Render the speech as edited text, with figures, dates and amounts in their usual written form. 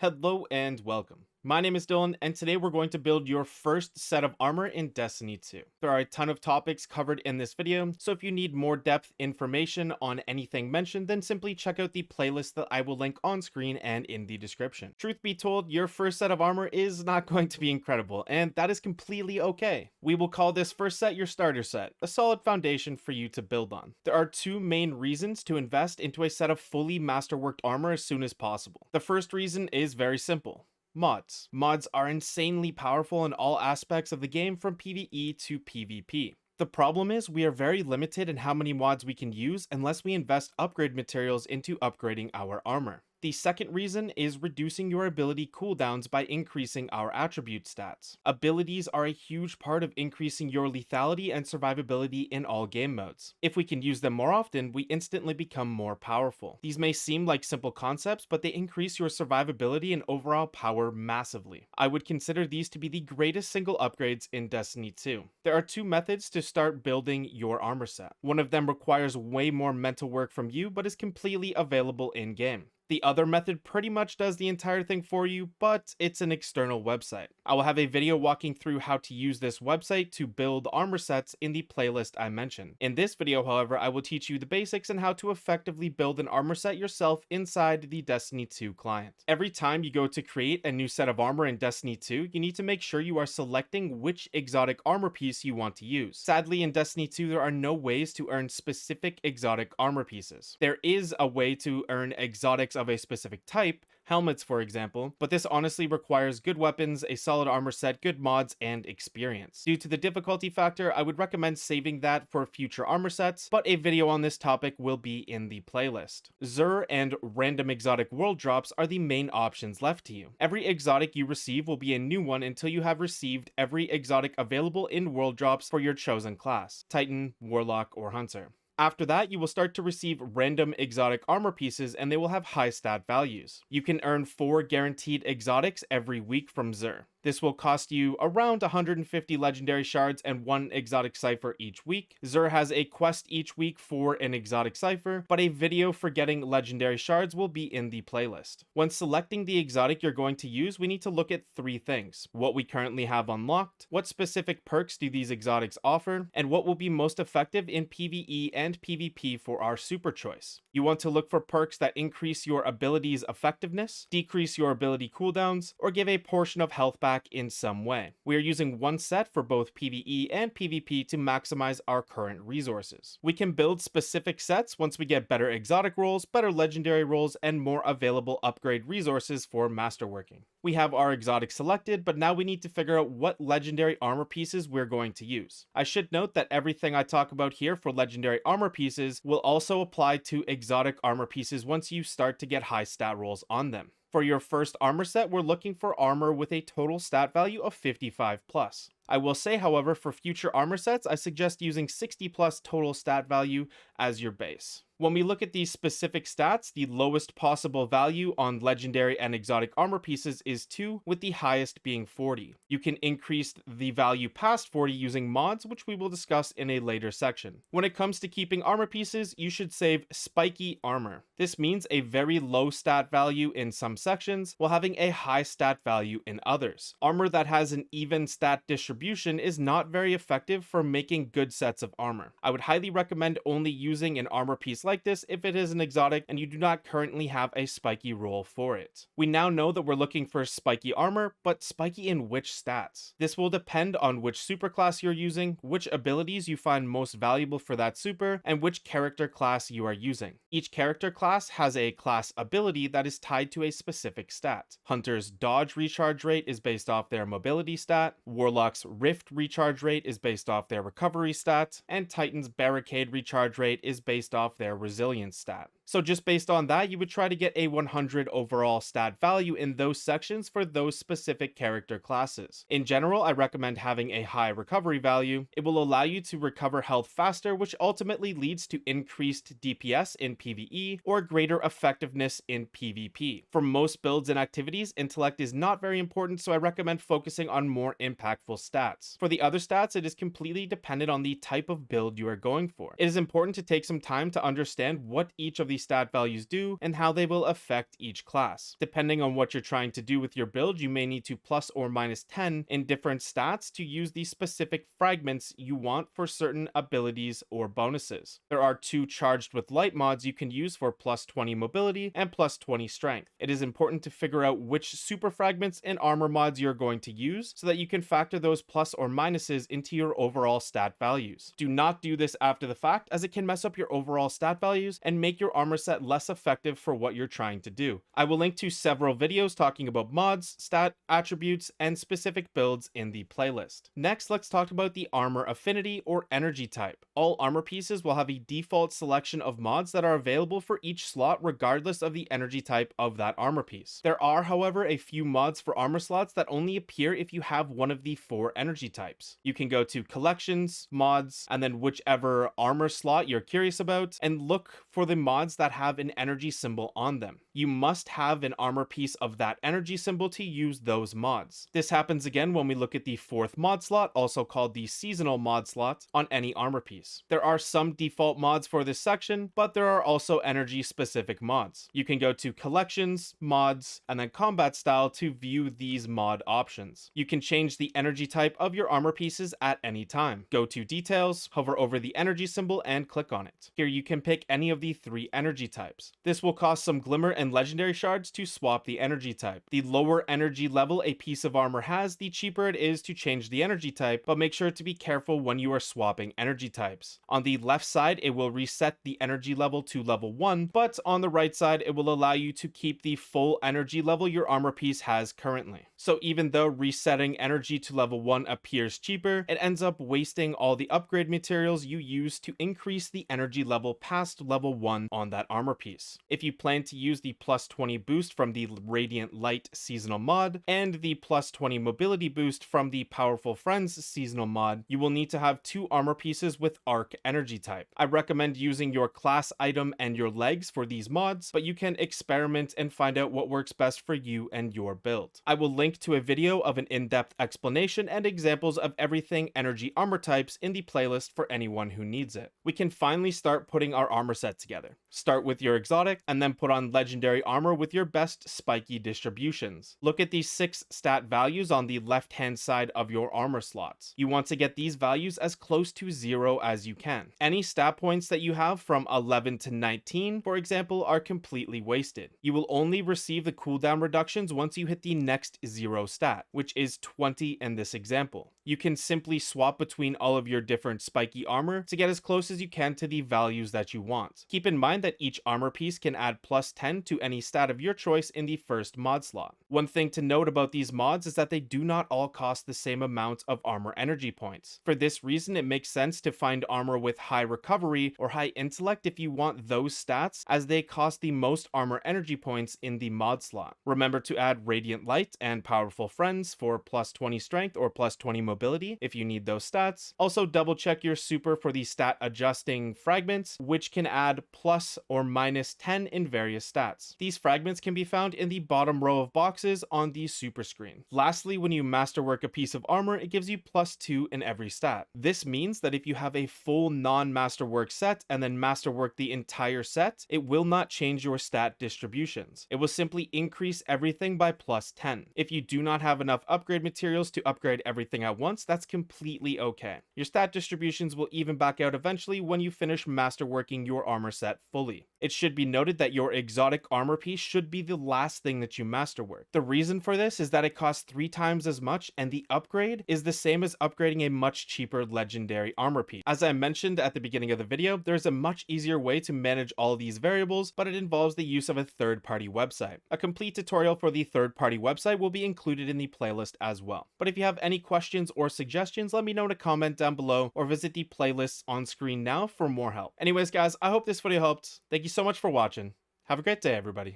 Hello and welcome. My name is Dylan, and today we're going to build your first set of armor in Destiny 2. There are a ton of topics covered in this video, so if you need more depth information on anything mentioned, then simply check out the playlist that I will link on screen and in the description. Truth be told, your first set of armor is not going to be incredible, and that is completely okay. We will call this first set your starter set, a solid foundation for you to build on. There are two main reasons to invest into a set of fully masterworked armor as soon as possible. The first reason is very simple. Mods. Mods are insanely powerful in all aspects of the game from PvE to PvP. The problem is we are very limited in how many mods we can use unless we invest upgrade materials into upgrading our armor. The second reason is reducing your ability cooldowns by increasing our attribute stats. Abilities are a huge part of increasing your lethality and survivability in all game modes. If we can use them more often, we instantly become more powerful. These may seem like simple concepts, but they increase your survivability and overall power massively. I would consider these to be the greatest single upgrades in Destiny 2. There are two methods to start building your armor set. One of them requires way more mental work from you, but is completely available in-game. The other method pretty much does the entire thing for you, but it's an external website. I will have a video walking through how to use this website to build armor sets in the playlist I mentioned. In this video, however, I will teach you the basics and how to effectively build an armor set yourself inside the Destiny 2 client. Every time you go to create a new set of armor in Destiny 2, you need to make sure you are selecting which exotic armor piece you want to use. Sadly, in Destiny 2, there are no ways to earn specific exotic armor pieces. There is a way to earn exotics of a specific type, helmets for example, but this honestly requires good weapons, a solid armor set, good mods, and experience. Due to the difficulty factor, I would recommend saving that for future armor sets, but a video on this topic will be in the playlist. Xur and random exotic world drops are the main options left to you. Every exotic you receive will be a new one until you have received every exotic available in world drops for your chosen class, Titan, Warlock, or Hunter. After that, you will start to receive random exotic armor pieces and they will have high stat values. You can earn 4 guaranteed exotics every week from Xur. This will cost you around 150 legendary shards and 1 exotic cipher each week. Xur has a quest each week for an exotic cipher, but a video for getting legendary shards will be in the playlist. When selecting the exotic you're going to use, we need to look at 3 things: what we currently have unlocked, what specific perks do these exotics offer, and what will be most effective in PvE and PvP for our super choice. You want to look for perks that increase your ability's effectiveness, decrease your ability cooldowns, or give a portion of health back in some way. We are using one set for both PvE and PvP to maximize our current resources. We can build specific sets once we get better exotic rolls, better legendary rolls, and more available upgrade resources for masterworking. We have our exotic selected, but now we need to figure out what legendary armor pieces we're going to use. I should note that everything I talk about here for legendary armor pieces will also apply to exotic armor pieces once you start to get high stat rolls on them. For your first armor set, we're looking for armor with a total stat value of 55 plus. I will say, however, for future armor sets, I suggest using 60 plus total stat value as your base. When we look at these specific stats, the lowest possible value on legendary and exotic armor pieces is 2, with the highest being 40. You can increase the value past 40 using mods, which we will discuss in a later section. When it comes to keeping armor pieces, you should save Spikey armor. This means a very low stat value in some sections, while having a high stat value in others. Armor that has an even stat distribution is not very effective for making good sets of armor. I would highly recommend only using an armor piece like this if it is an exotic and you do not currently have a spiky roll for it. We now know that we're looking for spiky armor, but spiky in which stats? This will depend on which superclass you're using, which abilities you find most valuable for that super, and which character class you are using. Each character class has a class ability that is tied to a specific stat. Hunter's dodge recharge rate is based off their mobility stat, Warlock's rift recharge rate is based off their recovery stat, and Titan's barricade recharge rate is based off their resilience stat. So just based on that, you would try to get a 100 overall stat value in those sections for those specific character classes. In general, I recommend having a high recovery value. It will allow you to recover health faster, which ultimately leads to increased DPS in PvE or greater effectiveness in PvP. For most builds and activities, intellect is not very important, so I recommend focusing on more impactful stats. For the other stats, it is completely dependent on the type of build you are going for. It is important to take some time to understand what each of these stat values do and how they will affect each class. Depending on what you're trying to do with your build, you may need to plus or minus 10 in different stats to use the specific fragments you want for certain abilities or bonuses. There are 2 charged with light mods you can use for plus 20 mobility and plus 20 strength. It is important to figure out which super fragments and armor mods you're going to use so that you can factor those plus or minuses into your overall stat values. Do not do this after the fact, as it can mess up your overall stat values and make your armor set less effective for what you're trying to do. I will link to several videos talking about mods, stat attributes, and specific builds in the playlist. Next, let's talk about the armor affinity or energy type. All armor pieces will have a default selection of mods that are available for each slot regardless of the energy type of that armor piece. There are, however, a few mods for armor slots that only appear if you have one of the 4 energy types. You can go to collections, mods, and then whichever armor slot you're curious about, and look for the mods that have an energy symbol on them. You must have an armor piece of that energy symbol to use those mods. This happens again when we look at the 4th mod slot, also called the seasonal mod slot, on any armor piece. There are some default mods for this section, but there are also energy specific mods. You can go to collections, mods, and then combat style to view these mod options. You can change the energy type of your armor pieces at any time. Go to details, hover over the energy symbol, and click on it. Here you can pick any of the 3 energy types. This will cost some glimmer and legendary shards to swap the energy type. The lower energy level a piece of armor has, the cheaper it is to change the energy type, but make sure to be careful when you are swapping energy types. On the left side, it will reset the energy level to level 1, but on the right side, it will allow you to keep the full energy level your armor piece has currently. So even though resetting energy to level 1 appears cheaper, it ends up wasting all the upgrade materials you use to increase the energy level past level 1 on that armor piece. If you plan to use the plus 20 boost from the Radiant Light seasonal mod and the plus 20 mobility boost from the Powerful Friends seasonal mod, you will need to have 2 armor pieces with arc energy type. I recommend using your class item and your legs for these mods, but you can experiment and find out what works best for you and your build. I will link to a video of an in-depth explanation and examples of everything energy armor types in the playlist for anyone who needs it. We can finally start putting our armor set together. Start with your exotic and then put on legendary armor with your best spiky distributions. Look at these 6 stat values on the left hand side of your armor slots. You want to get these values as close to 0 as you can. Any stat points that you have from 11 to 19, for example, are completely wasted. You will only receive the cooldown reductions once you hit the next 0 stat, which is 20 in this example. You can simply swap between all of your different spiky armor to get as close as you can to the values that you want. Keep in mind that each armor piece can add plus 10 to any stat of your choice in the first mod slot. One thing to note about these mods is that they do not all cost the same amount of armor energy points. For this reason, it makes sense to find armor with high recovery or high intellect if you want those stats, as they cost the most armor energy points in the mod slot. Remember to add Radiant Light and Powerful Friends for plus 20 strength or plus 20 mobility if you need those stats. Also double check your super for the stat adjusting fragments, which can add plus or minus 10 in various stats. These fragments can be found in the bottom row of boxes on the super screen. Lastly, when you masterwork a piece of armor, it gives you plus 2 in every stat. This means that if you have a full non-masterwork set and then masterwork the entire set, it will not change your stat distributions. It will simply increase everything by plus 10. If you do not have enough upgrade materials to upgrade everything at once, that's completely okay. Your stat distributions will even back out eventually when you finish masterworking your armor set fully. It should be noted that your exotic armor piece should be the last thing that you masterwork. The reason for this is that it costs 3 times as much, and the upgrade is the same as upgrading a much cheaper legendary armor piece. As I mentioned at the beginning of the video, there's a much easier way to manage all these variables, but it involves the use of a third-party website. A complete tutorial for the third-party website will be included in the playlist as well. But if you have any questions or suggestions, let me know in a comment down below or visit the playlists on screen now for more help. Anyways guys, I hope this video helped. Thank you so much for watching. Have a great day, everybody.